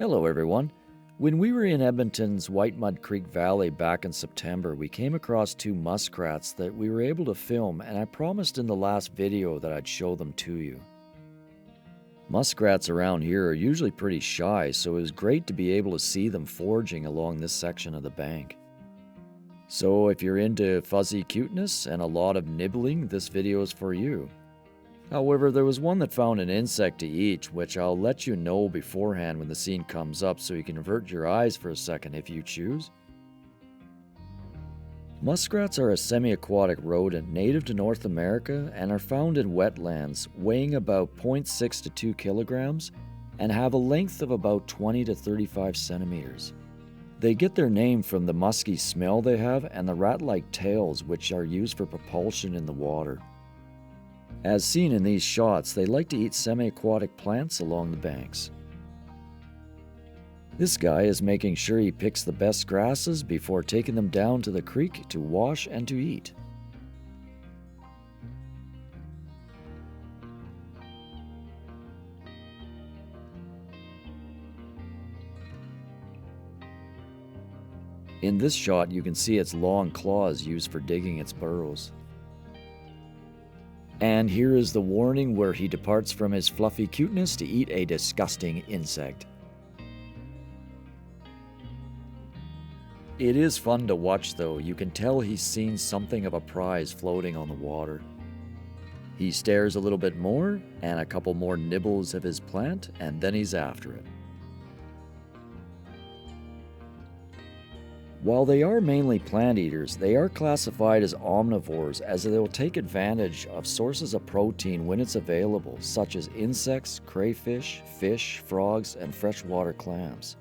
Hello, everyone. When we were in Edmonton's White Mud Creek Valley back in September, we came across two muskrats that we were able to film, and I promised in the last video that I'd show them to you. Muskrats around here are usually pretty shy, so it was great to be able to see them foraging along this section of the bank. So if you're into fuzzy cuteness and a lot of nibbling, this video is for you. However, there was one that found an insect to eat, which I'll let you know beforehand when the scene comes up so you can avert your eyes for a second if you choose. Muskrats are a semi-aquatic rodent native to North America and are found in wetlands, weighing about 0.6 to 2 kilograms and have a length of about 20 to 35 centimeters. They get their name from the musky smell they have and the rat-like tails which are used for propulsion in the water. As seen in these shots, they like to eat semi-aquatic plants along the banks. This guy is making sure he picks the best grasses before taking them down to the creek to wash and to eat. In this shot, you can see its long claws used for digging its burrows. And here is the warning where he departs from his fluffy cuteness to eat a disgusting insect. It is fun to watch though. You can tell he's seen something of a prize floating on the water. He stares a little bit more, and a couple more nibbles of his plant, and then he's after it. While they are mainly plant eaters, they are classified as omnivores as they will take advantage of sources of protein when it's available, such as insects, crayfish, fish, frogs, and freshwater clams.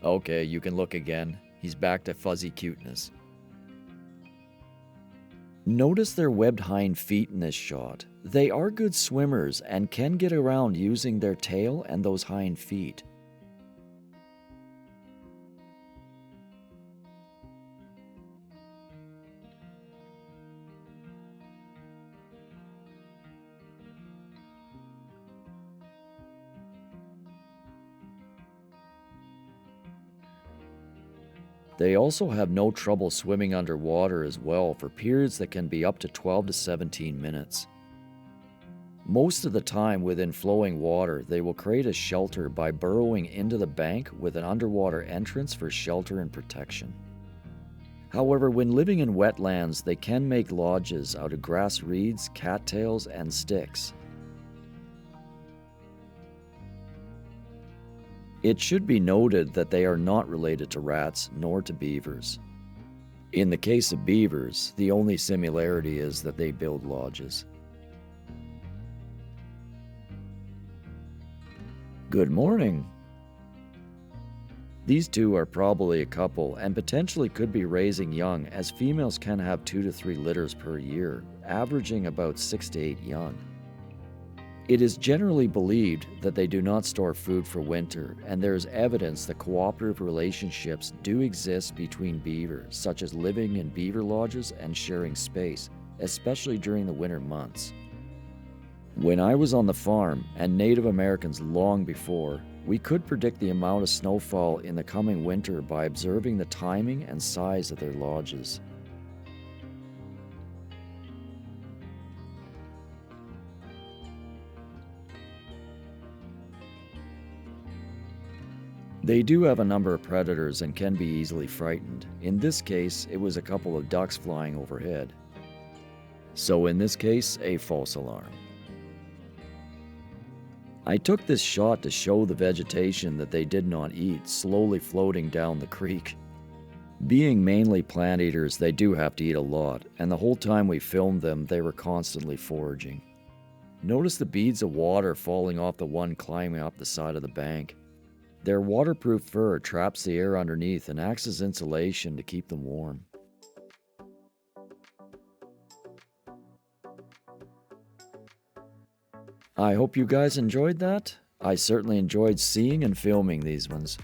Okay, you can look again. He's back to fuzzy cuteness. Notice their webbed hind feet in this shot. They are good swimmers and can get around using their tail and those hind feet. They also have no trouble swimming underwater as well for periods that can be up to 12 to 17 minutes. Most of the time within flowing water, they will create a shelter by burrowing into the bank with an underwater entrance for shelter and protection. However, when living in wetlands, they can make lodges out of grass reeds, cattails, and sticks. It should be noted that they are not related to rats nor to beavers. In the case of beavers, the only similarity is that they build lodges. Good morning. These two are probably a couple and potentially could be raising young, as females can have 2 to 3 litters per year, averaging about 6 to 8 young. It is generally believed that they do not store food for winter, and there is evidence that cooperative relationships do exist between beavers, such as living in beaver lodges and sharing space, especially during the winter months. When I was on the farm, and Native Americans long before, we could predict the amount of snowfall in the coming winter by observing the timing and size of their lodges. They do have a number of predators and can be easily frightened. In this case, it was a couple of ducks flying overhead. So in this case, a false alarm. I took this shot to show the vegetation that they did not eat, slowly floating down the creek. Being mainly plant eaters, they do have to eat a lot, and the whole time we filmed them, they were constantly foraging. Notice the beads of water falling off the one climbing up the side of the bank. Their waterproof fur traps the air underneath and acts as insulation to keep them warm. I hope you guys enjoyed that. I certainly enjoyed seeing and filming these ones.